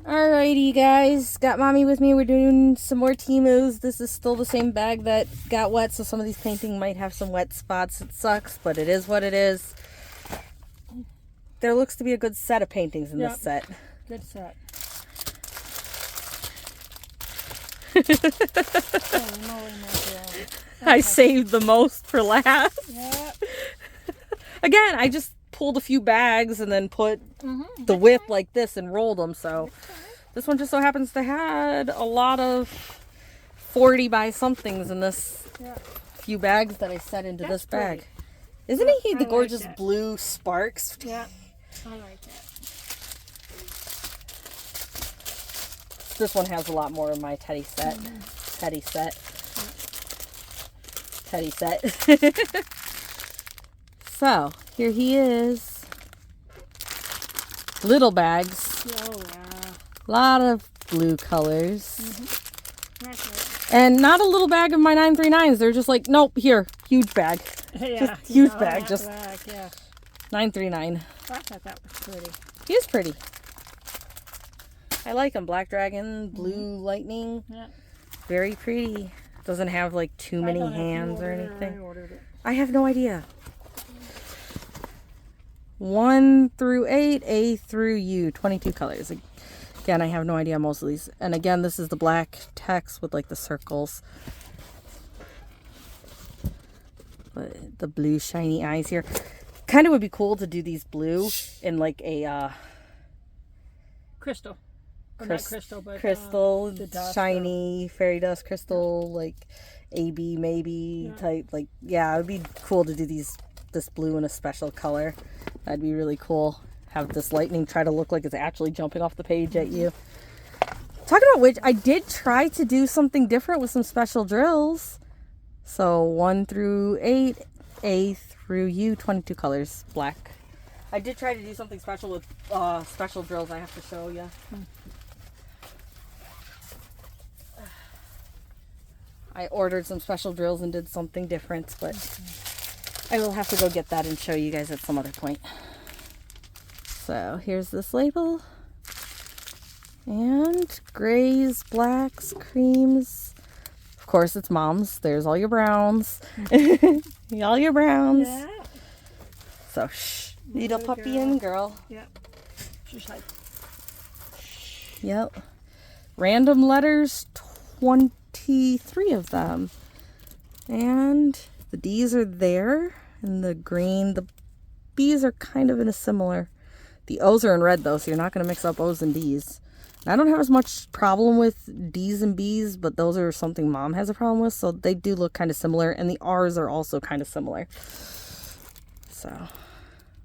Alrighty guys, got mommy with me. We're doing some more Temus. This is still the same bag that got wet, so some of these painting might have some wet spots. It sucks, but it is what it is. There looks to be a good set of paintings in this set. Good set. I saved the most for last. Yep. Again, I just pulled a few bags and then put the width like this and rolled them. So this one just so happens to had a lot of 40 by somethings in this few bags that I set into this bag. Isn't he the gorgeous blue sparks? Yeah, I like that. This one has a lot more in my teddy set. Teddy set. Teddy set. So, here he is. Little bags. Oh, yeah. A lot of blue colors. That's And not a little bag of my 939s. They're just like, nope, here, huge bag. right. Just huge bag. Just black, yeah. 939. I thought that was pretty. He is pretty. I like him. Black dragon, blue lightning. Yeah. Very pretty. Doesn't have like too many hands or anything. I ordered it. I have no idea. 1 through 8, A through U, 22 colors. Again, I have no idea on most of these. And again, this is the black text with like the circles. But the blue shiny eyes here. Kind of would be cool to do these blue in like a Crystal. Or not crystal, but crystal, the dust shiny fairy dust crystal, like AB maybe type. Like, yeah, it would be cool to do this blue in a special color. That'd be really cool. Have this lightning try to look like it's actually jumping off the page at you. Talking about which, I did try to do something different with some special drills. So 1 through 8, A through U, 22 colors, black. I did try to do something special with special drills I have to show you. I ordered some special drills and did something different, but I will have to go get that and show you guys at some other point. So here's this label. And grays, blacks, creams. Of course, it's mom's. There's all your browns. All your browns. Yeah. So, shh. Little puppy and girl. Yep. She's like. Yep. Random letters, 23 of them. And the D's are there. And the green. The B's are kind of in a similar. The O's are in red though, so you're not going to mix up O's and D's. And I don't have as much problem with D's and B's, but those are something mom has a problem with. So they do look kind of similar. And the R's are also kind of similar. So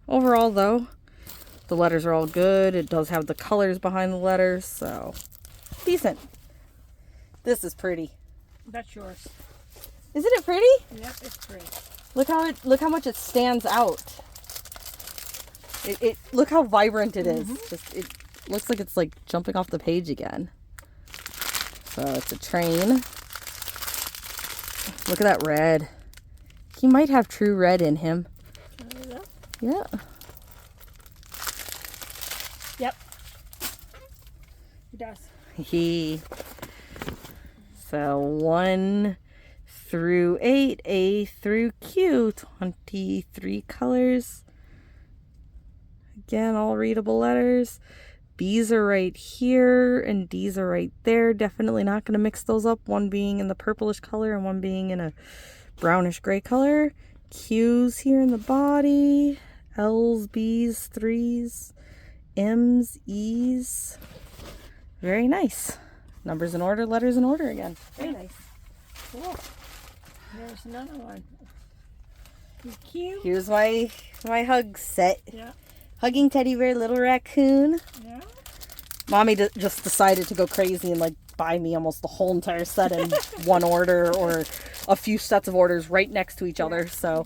overall though, the letters are all good. It does have the colors behind the letters, so decent. This is pretty. That's yours. Isn't it pretty? Yep, it's pretty. Look how much it stands out. It look how vibrant it is. Just it looks like it's like jumping off the page again. So it's a train. Look at that red. He might have true red in him. Yeah. Yep. He does. So 1 through 8, A through Q, 23 colors. Again, all readable letters. B's are right here and D's are right there. Definitely not going to mix those up. One being in the purplish color and one being in a brownish gray color. Q's here in the body. L's, B's, 3's, M's, E's. Very nice. Numbers in order, letters in order again. Very nice. Cool. There's another one. He's cute. Here's my hug set. Yeah. Hugging teddy bear, little raccoon. Yeah. Mommy just decided to go crazy and like buy me almost the whole entire set in one order or a few sets of orders right next to each other. So,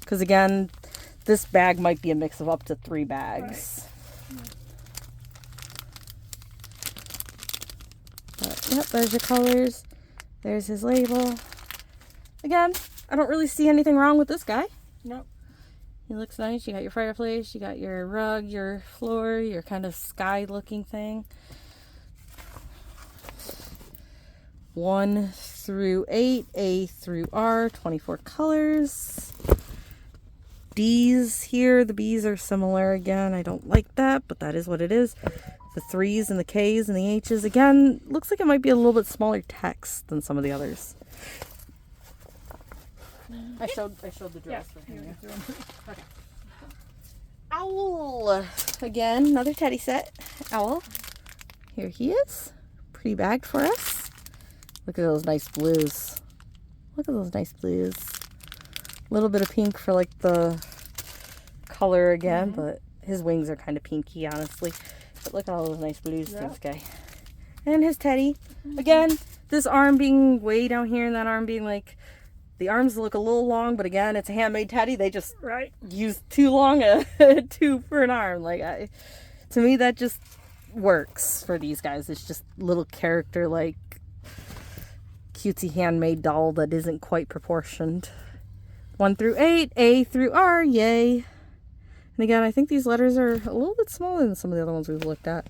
because again, this bag might be a mix of up to 3 bags. Right. But, yep, there's your colors. There's his label. Again, I don't really see anything wrong with this guy. Nope. It looks nice. You got your fireplace, you got your rug, your floor, your kind of sky looking thing. 1 through 8, A through R, 24 colors. D's here, the B's are similar again. I don't like that, but that is what it is. The 3's and the K's and the H's, again, looks like it might be a little bit smaller text than some of the others. I showed the dress for him. Okay. Owl! Again, another teddy set. Owl. Here he is. Pretty bagged for us. Look at those nice blues. Look at those nice blues. A little bit of pink for like the color again, but his wings are kind of pinky, honestly. But look at all those nice blues to this guy. And his teddy. Again, this arm being way down here and that arm being like, the arms look a little long, but again, it's a handmade teddy. They just use too long a tube for an arm. Like, to me, that just works for these guys. It's just little character like cutesy handmade doll that isn't quite proportioned. 1 through 8, A through R, yay. And again, I think these letters are a little bit smaller than some of the other ones we've looked at.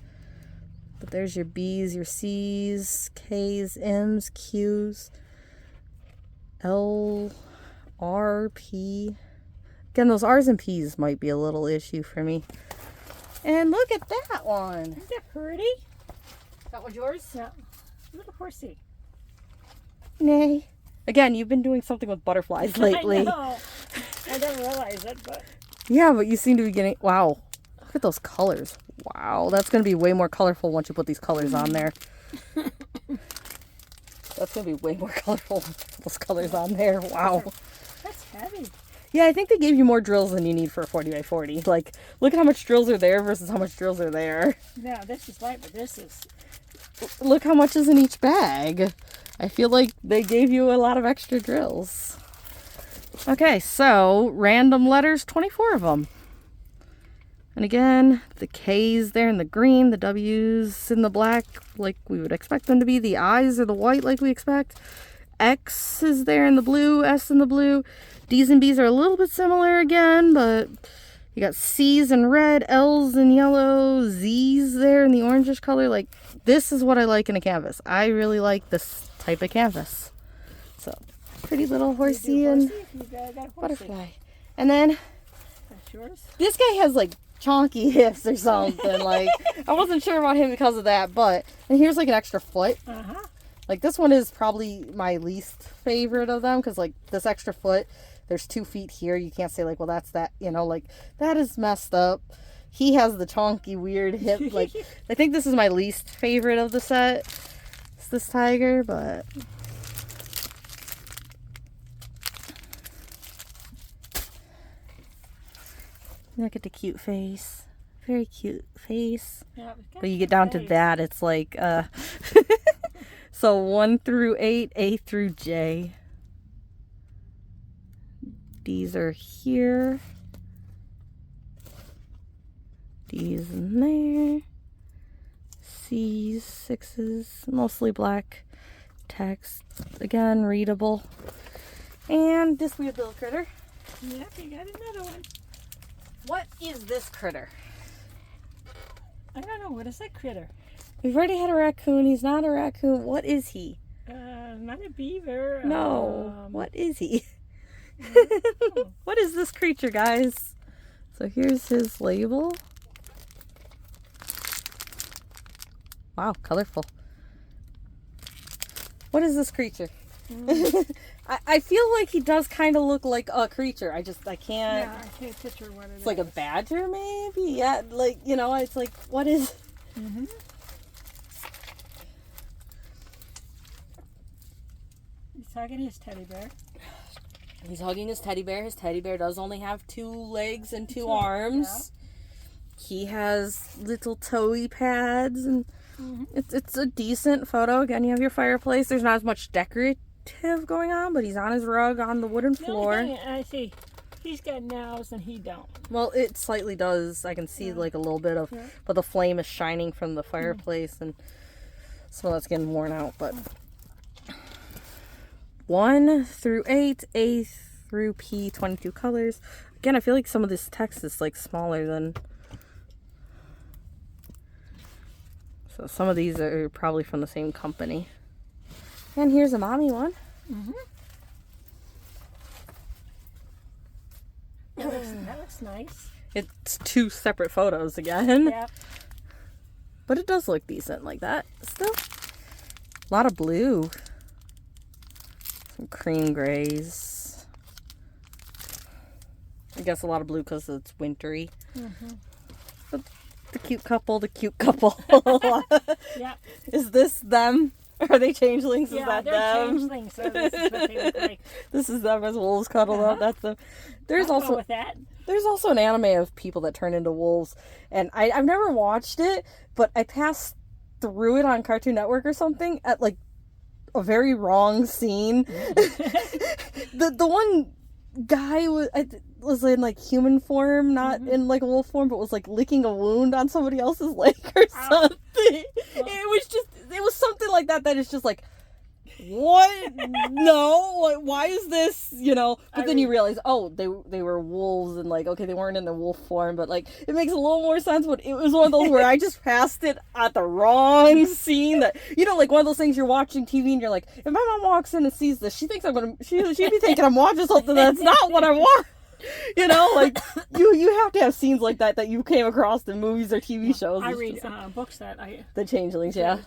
But there's your B's, your C's, K's, M's, Q's, L, R, P. Again, those R's and P's might be a little issue for me. And look at that one. Isn't that pretty? That one's yours? Yeah. Little horsey. Nay. Again, you've been doing something with butterflies lately. I know. I didn't realize it, but... Yeah, but you seem to be getting... Wow. Look at those colors. Wow. That's going to be way more colorful once you put these colors on there. That's going to be way more colorful with those colors on there. Wow. That's heavy. Yeah, I think they gave you more drills than you need for a 40 by 40. Like, look at how much drills are there versus how much drills are there. Yeah, this is light, but this is... Look how much is in each bag. I feel like they gave you a lot of extra drills. Okay, so random letters, 24 of them. And again, the K's there in the green, the W's in the black like we would expect them to be. The I's are the white like we expect. X is there in the blue, S in the blue. D's and B's are a little bit similar again, but you got C's in red, L's in yellow, Z's there in the orangish color. Like, this is what I like in a canvas. I really like this type of canvas. So, pretty little horsey and butterfly. And then, That's yours? this guy has like chonky hips or something. Like, I wasn't sure about him because of that, but, and here's like an extra foot. Like, this one is probably my least favorite of them because, like, this extra foot, there's 2 feet here. You can't say, like, well, that's that, you know, like, that is messed up. He has the chonky, weird hip. Like, I think this is my least favorite of the set. It's this tiger, but... Look at the cute face. Very cute face. Yeah, but you get down to that, it's like, so 1 through 8, A through J. D's are here. D's in there. C's, 6's, mostly black text. Again, readable. And this weird little critter. Yep, you got another one. What is this critter? I don't know. What is that critter? We've already had a raccoon. He's not a raccoon. What is he? Not a beaver. No. What is he? What is this creature, guys? So here's his label. Wow, colorful. What is this creature? I feel like he does kind of look like a creature. I can't. Yeah, I can't picture what it is. It's like a badger, maybe? Yeah, like, you know, it's like, what is... He's hugging his teddy bear. He's hugging his teddy bear. His teddy bear does only have 2 legs and 2 arms. Yeah. He has little toey pads, and it's a decent photo. Again, you have your fireplace. There's not as much decorative going on, but he's on his rug on the wooden floor. I see. He's got nails and he don't. Well, it slightly does. I can see like a little bit of, but the flame is shining from the fireplace, and some of that's getting worn out. But 1 through 8, A through P, 22 colors. Again, I feel like some of this text is like smaller than... So some of these are probably from the same company. And here's a mommy one. Mm-hmm. That looks nice. It's 2 separate photos again. Yep. But it does look decent like that still. A lot of blue. Some cream grays. I guess a lot of blue because it's wintry. Mm-hmm. But the cute couple. Yep. Is this them? Are they changelings? Is Yeah, that they're them? changelings, so this is what they look like. This is them as wolves cuddled up. That's them. There's I'll go also with that. There's also an anime of people that turn into wolves, and I've never watched it, but I passed through it on Cartoon Network or something at like a very wrong scene. the one guy was in like human form, not in like wolf form, but was like licking a wound on somebody else's leg or something. It was something like that is just like, what? No, like, why is this, but then you realize, oh, they were wolves, and like, okay, they weren't in their wolf form, but like, it makes a little more sense. But it was one of those where I just passed it at the wrong scene, that, like one of those things you're watching TV and you're like, if my mom walks in and sees this, she thinks she'd be thinking I'm watching something that's not what I want. Like you have to have scenes like that you came across in movies or TV shows. I read books that the changelings, yeah.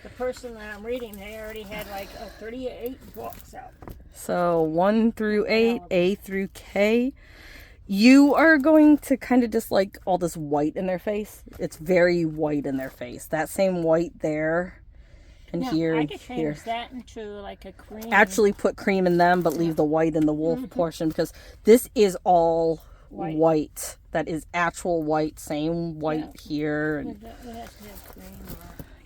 The person that I'm reading, they already had like 38 books out. So 1 through 8, A through K. You are going to kind of dislike all this white in their face. It's very white in their face. That same white there. And here, I could change that into like a cream. Actually put cream in them, but leave the white in the wolf portion, because this is all white. That is actual white, same white here. And, It has to have cream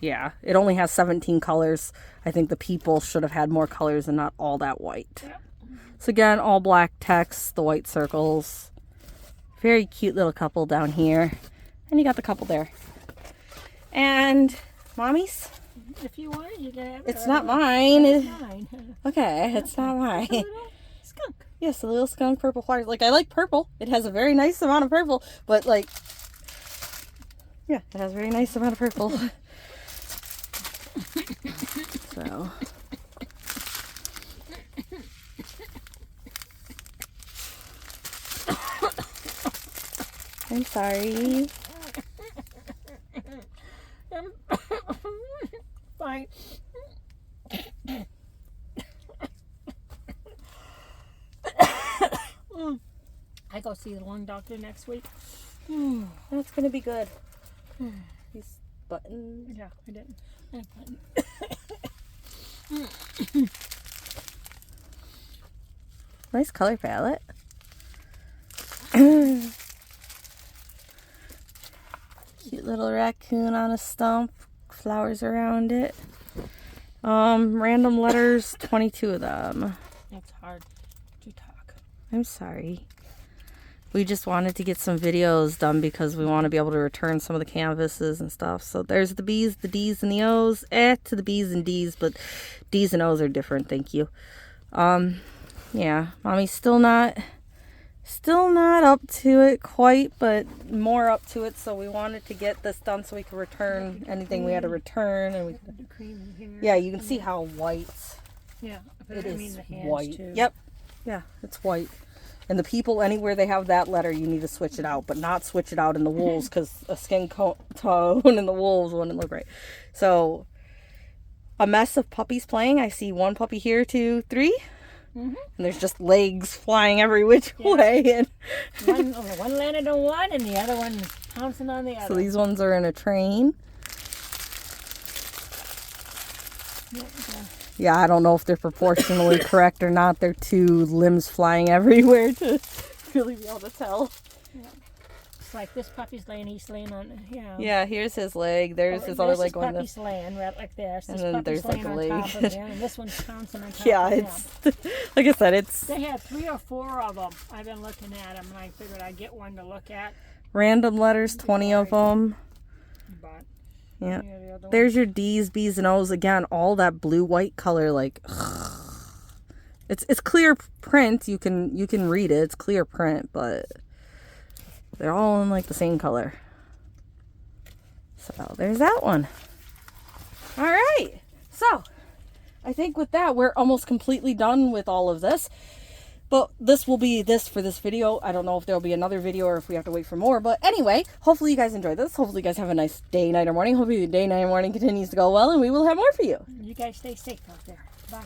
yeah, it only has 17 colors. I think the people should have had more colors and not all that white. Yep. So again, all black text, the white circles. Very cute little couple down here. And you got the couple there. And mommies? If you want it, you can have it. It's not mine. It's mine. Okay, it's not mine. It's a little skunk. Yes, a little skunk purple flowers. Like, I like purple. It has a very nice amount of purple, but like, yeah, it has a very nice amount of purple. So. I'm sorry. Fine. I go see the lung doctor next week. That's gonna be good. These buttons. Yeah, I didn't. Nice color palette. Cute little raccoon on a stump. Flowers around it. Random letters, 22 of them. It's hard to talk. I'm sorry. We just wanted to get some videos done because we want to be able to return some of the canvases and stuff. So there's the B's, the D's, and the O's. To the B's and D's, but D's and O's are different, thank you. Yeah, mommy's still not up to it quite, but more up to it. So we wanted to get this done so we could return anything we had to return. And The cream in here. yeah, you can see how white Yeah, but it I is. mean the hands White. too. Yep. Yeah, it's white. And the people, anywhere they have that letter, you need to switch it out, but not switch it out in the wolves, because a skin tone in the wolves wouldn't look right. So, a mess of puppies playing. I see one puppy here, 2, 3. And there's just legs flying every which way. And one landed on one, and the other one pouncing on the other. so these ones are in a train. Yeah, I don't know if they're proportionally correct or not. They're 2 limbs flying everywhere to really be able to tell. Yeah. It's like this puppy's laying, he's laying on, Yeah, here's his leg. There's his other leg going this puppy's laying right like this. And This then puppy's there's, like, laying a on leg. top of him, and this one's pouncing on top Yeah, of him. it's like I said, it's They had 3 or 4 of them. I've been looking at them, and I figured I'd get one to look at. random letters, 20 of them. But Yeah. the other There's your D's, B's, and O's again. All that blue-white color, like, It's clear print. You can read it. It's clear print, but they're all in like the same color. So there's that one. All right. So I think with that, we're almost completely done with all of this. But this will be this for this video. I don't know if there'll be another video or if we have to wait for more. But anyway, hopefully you guys enjoyed this. Hopefully you guys have a nice day, night, or morning. Hopefully your day, night, or morning continues to go well, and we will have more for you. You guys stay safe out there. Bye.